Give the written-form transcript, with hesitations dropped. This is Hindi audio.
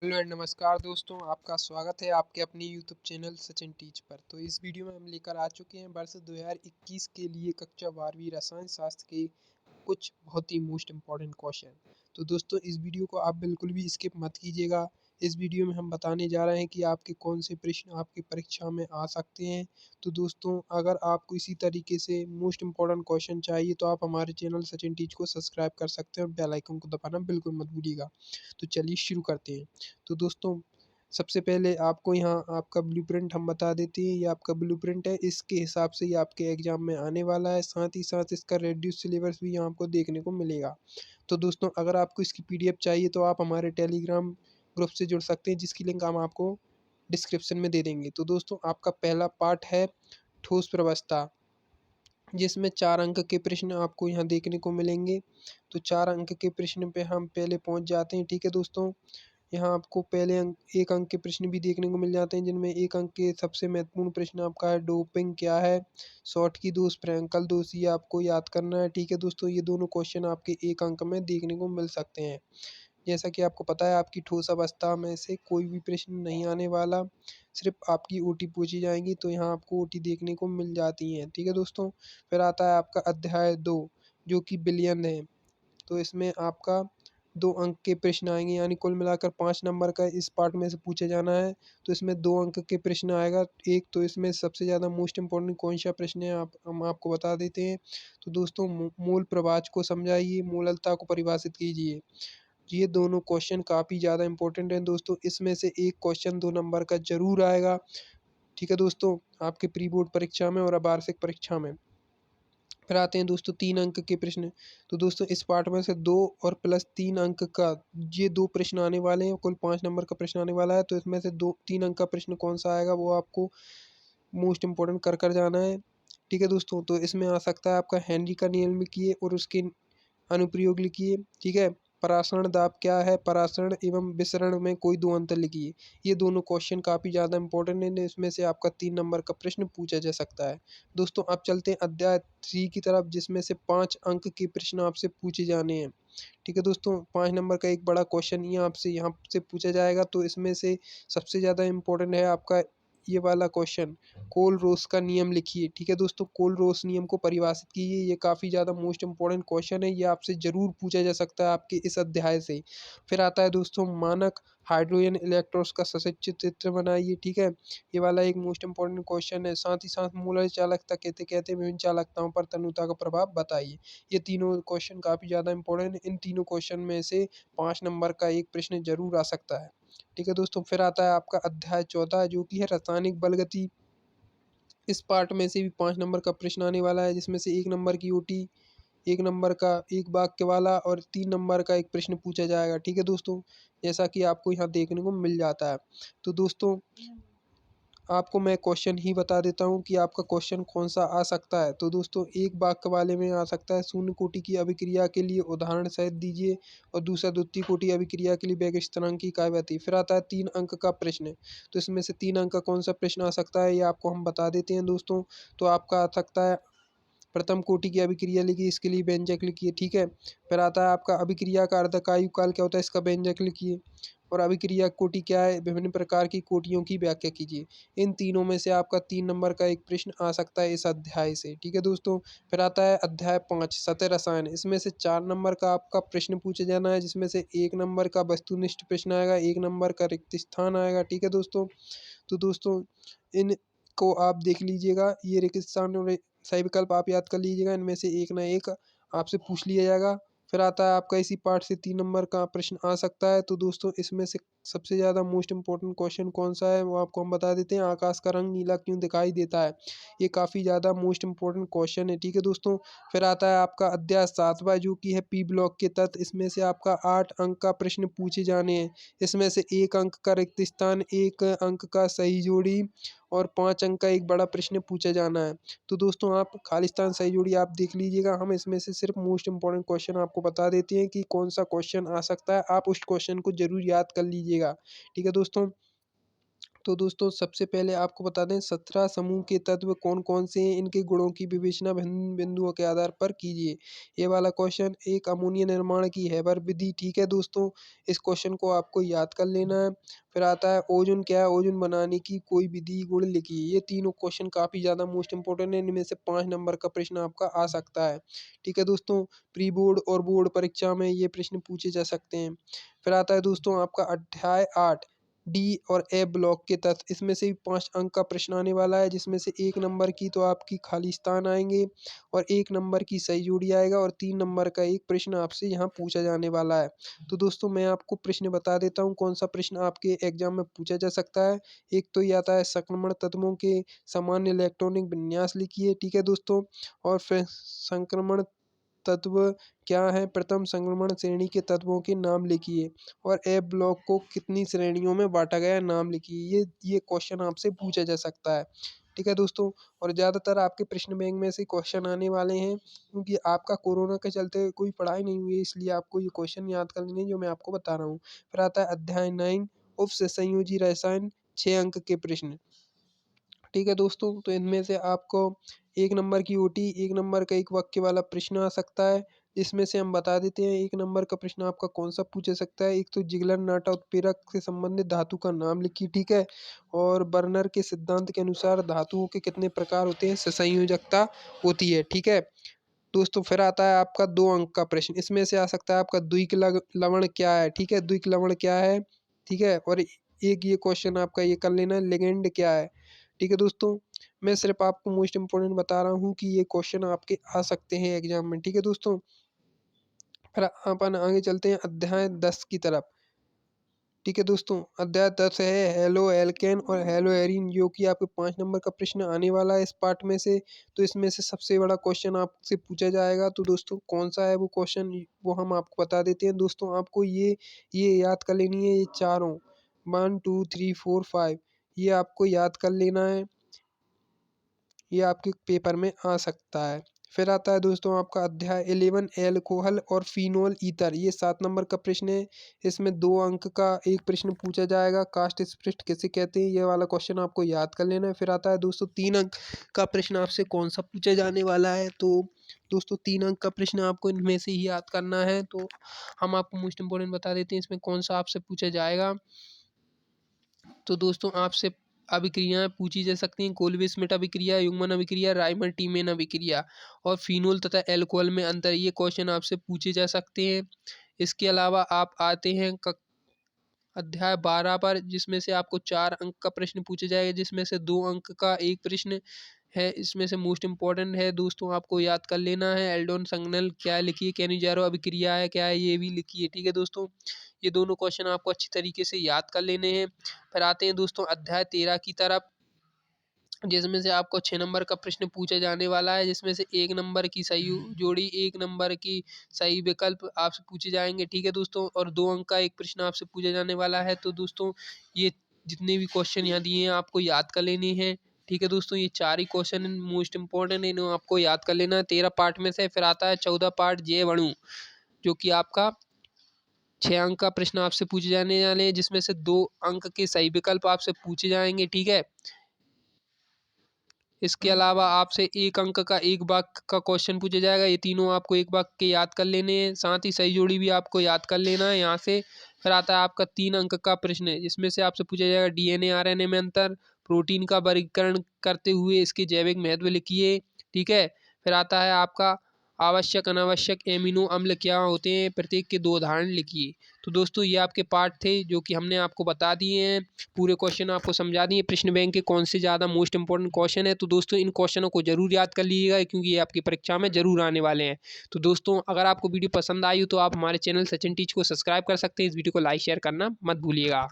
हेलो एंड नमस्कार दोस्तों, आपका स्वागत है आपके अपने यूट्यूब चैनल सचिन टीच पर। तो इस वीडियो में हम लेकर आ चुके हैं वर्ष 2021 के लिए कक्षा 12वीं रसायन शास्त्र के कुछ बहुत ही मोस्ट इम्पॉर्टेंट क्वेश्चन। तो दोस्तों इस वीडियो को आप बिल्कुल भी स्किप मत कीजिएगा। इस वीडियो में हम बताने जा रहे हैं कि आपके कौन से प्रश्न आपकी परीक्षा में आ सकते हैं। तो दोस्तों अगर आपको इसी तरीके से मोस्ट इम्पॉर्टेंट क्वेश्चन चाहिए तो आप हमारे चैनल सचिन टीच को सब्सक्राइब कर सकते हैं और बेल आइकन को दबाना बिल्कुल मत भूलिएगा। तो चलिए शुरू करते हैं। तो दोस्तों सबसे पहले आपको यहाँ आपका ब्लूप्रिंट हम बता देते हैं। ये आपका ब्लूप्रिंट है, इसके हिसाब से ये आपके एग्जाम में आने वाला है। साथ ही साथ इसका रेड्यूस सिलेबस भी यहाँ आपको देखने को मिलेगा। तो दोस्तों अगर आपको इसकी पीडीएफ चाहिए तो आप हमारे टेलीग्राम ग्रुप से जुड़ सकते हैं, जिसकी लिंक हम आपको डिस्क्रिप्शन में दे देंगे। तो दोस्तों आपका पहला पार्ट है ठोस प्रवस्था, जिसमें 4 अंक के प्रश्न आपको यहाँ देखने को मिलेंगे। तो 4 अंक के प्रश्न पे हम पहले पहुँच जाते हैं। ठीक है दोस्तों, यहाँ आपको पहले 1 अंक के प्रश्न भी देखने को मिल जाते हैं, जिनमें 1 अंक के सबसे महत्वपूर्ण प्रश्न आपका है डोपिंग क्या है, शॉटकी दोष, फ्रैंकल दोष, ये आपको याद करना है। ठीक है दोस्तों, ये दोनों क्वेश्चन आपके 1 अंक में देखने को मिल सकते हैं। जैसा कि आपको पता है आपकी ठोस अवस्था में से कोई भी प्रश्न नहीं आने वाला, सिर्फ आपकी ओटी पूछी जाएंगी। तो यहाँ आपको ओटी देखने को मिल जाती हैं। ठीक है दोस्तों, फिर आता है आपका अध्याय 2 जो कि विलयन है। तो इसमें आपका 2 अंक के प्रश्न आएंगे, यानी कुल मिलाकर 5 नंबर का इस पार्ट में से पूछे जाना है। तो इसमें 2 अंक के प्रश्न आएगा। एक तो इसमें सबसे ज़्यादा मोस्ट इम्पोर्टेंट कौन सा प्रश्न है हम आपको बता देते हैं। तो दोस्तों मूल प्रवाच को समझाइए, मूललता को परिभाषित कीजिए। ये दोनों क्वेश्चन काफ़ी ज़्यादा इंपॉर्टेंट हैं दोस्तों। इसमें से एक क्वेश्चन 2 नंबर का ज़रूर आएगा। ठीक है दोस्तों, आपके प्री बोर्ड परीक्षा में और वार्षिक परीक्षा में। फिर आते हैं दोस्तों 3 अंक के प्रश्न। तो दोस्तों इस पार्ट में से 2 और प्लस 3 अंक का ये 2 प्रश्न आने वाले हैं। कुल 5 नंबर का प्रश्न आने वाला है। तो इसमें से 3 अंक का प्रश्न कौन सा आएगा वो आपको मोस्ट इम्पोर्टेंट कर जाना है। ठीक है दोस्तों, तो इसमें आ सकता है आपका हेनरी का नियम लिखिए और उसके अनुप्रयोग लिखिए। ठीक है, परासरण दाब क्या है, परासरण एवं विसरण में कोई 2 अंतर लिखिए। ये दोनों क्वेश्चन काफ़ी ज़्यादा इंपॉर्टेंट हैं, इसमें से आपका 3 नंबर का प्रश्न पूछा जा सकता है। दोस्तों आप चलते हैं अध्याय 3 की तरफ, जिसमें से 5 अंक के प्रश्न आपसे पूछे जाने हैं। ठीक है दोस्तों, 5 नंबर का एक बड़ा क्वेश्चन ये आपसे यहाँ से पूछा जाएगा। तो इसमें से सबसे ज़्यादा इम्पोर्टेंट है आपका ये वाला क्वेश्चन, कोल-रोस का नियम लिखिए। ठीक है दोस्तों, कोल-रोस नियम को परिभाषित कीजिए। ये काफ़ी ज़्यादा मोस्ट इम्पोर्टेंट क्वेश्चन है, ये आपसे ज़रूर पूछा जा सकता है आपके इस अध्याय से। फिर आता है दोस्तों मानक हाइड्रोजन इलेक्ट्रॉन्स का सचित्र चित्र बनाइए। ठीक है, ये वाला एक मोस्ट इम्पोर्टेंट क्वेश्चन है। साथ ही साथ मूलज चालकता कहते कहते विभिन्न चालकताओं पर तन्यता का प्रभाव बताइए। ये तीनों क्वेश्चन काफ़ी ज़्यादा इंपॉर्टेंट है। इन तीनों क्वेश्चन में से 5 नंबर का एक प्रश्न जरूर आ सकता है। ठीक है दोस्तों, फिर आता है आपका अध्याय 14 जो कि है रासायनिक बल गति। इस पार्ट में से भी 5 नंबर का प्रश्न आने वाला है, जिसमें से 1 नंबर की ओटी, 1 नंबर का एक वाक्य वाला और 3 नंबर का एक प्रश्न पूछा जाएगा। ठीक है दोस्तों, जैसा कि आपको यहाँ देखने को मिल जाता है। तो दोस्तों आपको मैं क्वेश्चन ही बता देता हूँ कि आपका क्वेश्चन कौन सा आ सकता है। तो दोस्तों एक वाक्य वाले में आ सकता है शून्य कोटि की अभिक्रिया के लिए उदाहरण सहित दीजिए, और दूसरा द्वितीय कोटि अभिक्रिया के लिए वेग स्थिरांक की इकाई बताइए। फिर आता है 3 अंक का प्रश्न। तो इसमें से 3 अंक का कौन सा प्रश्न आ सकता है ये आपको हम बता देते हैं दोस्तों। तो आपका आ सकता है प्रथम कोटि की अभिक्रिया लिखिए, इसके लिए व्यंजक लिखिए। ठीक है, फिर आता है आपका अभिक्रिया का अर्धकायु काल क्या होता है, इसका व्यंजक लिखिए। और अभिक्रिया कोटि क्या है, विभिन्न प्रकार की कोटियों की व्याख्या कीजिए। इन तीनों में से आपका 3 नंबर का एक प्रश्न आ सकता है इस अध्याय से। ठीक है दोस्तों, फिर आता है अध्याय 5 सतह रसायन। इसमें से 4 नंबर का आपका प्रश्न पूछा जाना है, जिसमें से 1 नंबर का वस्तुनिष्ठ प्रश्न आएगा, 1 नंबर का रिक्त स्थान आएगा। ठीक है दोस्तों, तो दोस्तों इन को आप देख लीजिएगा, ये रिक्त स्थान और सही विकल्प आप याद कर लीजिएगा, इनमें से एक ना एक आपसे पूछ लिया जाएगा। फिर आता है आपका इसी पार्ट से 3 नंबर का प्रश्न आ सकता है। तो दोस्तों इसमें से सबसे ज़्यादा मोस्ट इम्पोर्टेंट क्वेश्चन कौन सा है वो आपको हम बता देते हैं, आकाश का रंग नीला क्यों दिखाई देता है। ये काफ़ी ज़्यादा मोस्ट इम्पोर्टेंट क्वेश्चन है। ठीक है दोस्तों, फिर आता है आपका अध्याय 7वां जो कि है पी ब्लॉक के तत्व। इसमें से आपका 8 अंक का प्रश्न पूछे जाने हैं। इसमें से 1 अंक का रिक्त स्थान, 1 अंक का सही जोड़ी और 5 अंक का एक बड़ा प्रश्न पूछा जाना है। तो दोस्तों आप खालिस्तान सही जोड़ी आप देख लीजिएगा, हम इसमें से सिर्फ मोस्ट इम्पोर्टेंट क्वेश्चन आपको बता देते हैं कि कौन सा क्वेश्चन आ सकता है, आप उस क्वेश्चन को जरूर याद कर लीजिएगा। ठीक है दोस्तों, तो दोस्तों सबसे पहले आपको बता दें 17 समूह के तत्व कौन-कौन से हैं, इनके गुणों की विवेचना भिन्न बिंदुओं के आधार पर कीजिए। ये वाला क्वेश्चन एक अमोनिया निर्माण की हैबर विधि, ठीक है दोस्तों? इस क्वेश्चन को आपको याद कर लेना है। फिर आता है ओजोन क्या है? ओजोन बनाने की कोई विधि गुण लिखिए। ये तीनों क्वेश्चन काफ़ी ज़्यादा मोस्ट इंपोर्टेंट है, इनमें से 5 नंबर का प्रश्न आपका आ सकता है। ठीक है दोस्तों? प्री बोर्ड और बोर्ड परीक्षा में ये प्रश्न पूछे जा सकते हैं। फिर आता है दोस्तों आपका अध्याय 8 डी और ए ब्लॉक के तत्व, इसमें से भी 5 अंक का प्रश्न आने वाला है, जिसमें से 1 नंबर की तो आपकी खाली स्थान आएंगे और 1 नंबर की सही जोड़ी आएगा और 3 नंबर का एक प्रश्न आपसे यहाँ पूछा जाने वाला है। तो दोस्तों मैं आपको प्रश्न बता देता हूँ कौन सा प्रश्न आपके एग्जाम में पूछा जा सकता है। एक तो ये आता है संक्रमण तत्वों के सामान्य इलेक्ट्रॉनिक विन्यास लिखिए, ठीक है दोस्तों? और फिर संक्रमण तत्व क्या है? प्रथम संक्रमण श्रेणी के तत्वों के नाम लिखिए और ए ब्लॉक को कितनी श्रेणियों में बांटा गया है नाम लिखिए। ये क्वेश्चन आपसे पूछा जा सकता है, ठीक है दोस्तों? और ज़्यादातर आपके प्रश्न बैंक में से क्वेश्चन आने वाले हैं, क्योंकि आपका कोरोना के चलते कोई पढ़ाई नहीं हुई है, इसलिए आपको ये क्वेश्चन याद कर लेने हैं जो मैं आपको बता रहा हूँ। फिर आता है अध्याय 9 उप से संयोजी रसायन, 6 अंक के प्रश्न। ठीक है दोस्तों, तो इनमें से आपको 1 नंबर की ओटी, 1 नंबर का एक वाक्य वाला प्रश्न आ सकता है, जिसमें से हम बता देते हैं 1 नंबर का प्रश्न आपका कौन-सा पूछा सकता है। एक तो जिगलरनाटा उत्प्रेरक से संबंधित धातु का नाम लिखिए, ठीक है? और बर्नर के सिद्धांत के अनुसार धातुओं के कितने प्रकार होते हैं? ससंयोजकता होती है, ठीक है? दोस्तों फिर आता है आपका 2 अंक का प्रश्न, इसमें से आ सकता है आपका द्विक लवण क्या है? ठीक है, द्विक लवण क्या है? ठीक है? और एक ये क्वेश्चन आपका ये कर लेना, लिगेंड क्या है? ठीक है दोस्तों, मैं सिर्फ आपको मोस्ट इम्पोर्टेंट बता रहा हूँ कि ये क्वेश्चन आपके आ सकते हैं एग्जाम में, ठीक है दोस्तों? फिर अपन आगे चलते हैं अध्याय 10 की तरफ। ठीक है दोस्तों, अध्याय 10 है हेलो एल्केन और हेलो एरीन, जो कि आपके 5 नंबर का प्रश्न आने वाला है इस पार्ट में से। तो इसमें से सबसे बड़ा क्वेश्चन आपसे पूछा जाएगा, तो दोस्तों कौन सा है वो क्वेश्चन, वो हम आपको बता देते हैं। दोस्तों आपको ये याद कर लेनी है, ये चारों 1 2 3 4 5 ये आपको याद कर लेना है, ये आपके पेपर में आ सकता है। फिर आता है दोस्तों आपका अध्याय 11 एल्कोहल और फिनोल ईथर, ये 7 नंबर का प्रश्न है। इसमें 2 अंक का एक प्रश्न पूछा जाएगा, कास्ट स्पृष्ट किसे कहते हैं? ये वाला क्वेश्चन आपको याद कर लेना है। फिर आता है दोस्तों 3 अंक का प्रश्न आपसे कौन सा पूछा जाने वाला है? तो दोस्तों 3 अंक का प्रश्न आपको इनमें से ही याद करना है। तो हम आपको मोस्ट इम्पोर्टेंट बता देते हैं इसमें कौन सा आपसे पूछा जाएगा। तो दोस्तों आपसे अभिक्रियाएं पूछी जा सकती हैं, कोल्बे स्मिट अभिक्रिया, युग्मन अभिक्रिया, राइमर टीमेन अभिक्रिया और फिनोल तथा एल्कोहल में अंतर, ये क्वेश्चन आपसे पूछे जा सकते हैं। इसके अलावा आप आते हैं अध्याय 12 पर, जिसमें से आपको 4 अंक का प्रश्न पूछा जाएगा, जिसमें से 2 अंक का एक प्रश्न है, इसमें से मोस्ट इम्पोर्टेंट है दोस्तों, आपको याद कर लेना है। एल्डोन संगनल क्या है लिखिए, कैनिजारो अभिक्रिया है क्या है ये भी लिखिए, ठीक है दोस्तों? ये दोनों क्वेश्चन आपको अच्छी तरीके से याद कर लेने हैं। फिर आते हैं दोस्तों अध्याय 13 की तरफ, जिसमें से आपको 6 नंबर का प्रश्न पूछा जाने वाला है, जिसमें से 1 नंबर की सही जोड़ी, 1 नंबर की सही विकल्प आपसे पूछे जाएंगे, ठीक है दोस्तों? और 2 अंक का एक प्रश्न आपसे पूछा जाने वाला है। तो दोस्तों ये जितने भी क्वेश्चन यहाँ दिए हैं आपको याद कर लेने हैं, ठीक है दोस्तों? ये 4 ही क्वेश्चन मोस्ट इंपॉर्टेंट है, इन्हें आपको याद कर लेना है 13 पार्ट में से। फिर आता है 14 पार्ट जैव अणु, जो कि आपका 6 अंक का प्रश्न आपसे पूछे जाने वाले हैं, जिसमें से 2 अंक के सही विकल्प आपसे पूछे जाएंगे, ठीक है? इसके अलावा आपसे 1 अंक का एक वाक्य का क्वेश्चन पूछा जाएगा, ये तीनों आपको एक वाक्य याद कर लेने हैं, साथ ही सही जोड़ी भी आपको याद कर लेना है यहाँ से। फिर आता है आपका 3 अंक का प्रश्न, जिसमें से आपसे पूछा जाएगा डीएनए आरएनए में अंतर, प्रोटीन का वर्गीकरण करते हुए इसके जैविक महत्व लिखिए, ठीक है? फिर आता है आपका आवश्यक अनावश्यक एमिनो अम्ल क्या होते हैं, प्रत्येक के 2 उदाहरण लिखिए। तो दोस्तों ये आपके पार्ट थे, जो कि हमने आपको बता दिए हैं, पूरे क्वेश्चन आपको समझा दिए प्रश्न बैंक के कौन से ज़्यादा मोस्ट इंपॉर्टेंट क्वेश्चन है। तो दोस्तों इन क्वेश्चनों को जरूर याद कर लीजिएगा, क्योंकि ये आपकी परीक्षा में जरूर आने वाले हैं। तो दोस्तों अगर आपको वीडियो पसंद आई हो तो आप हमारे चैनल सचिन टीच को सब्सक्राइब कर सकते हैं। इस वीडियो को लाइक शेयर करना मत भूलिएगा।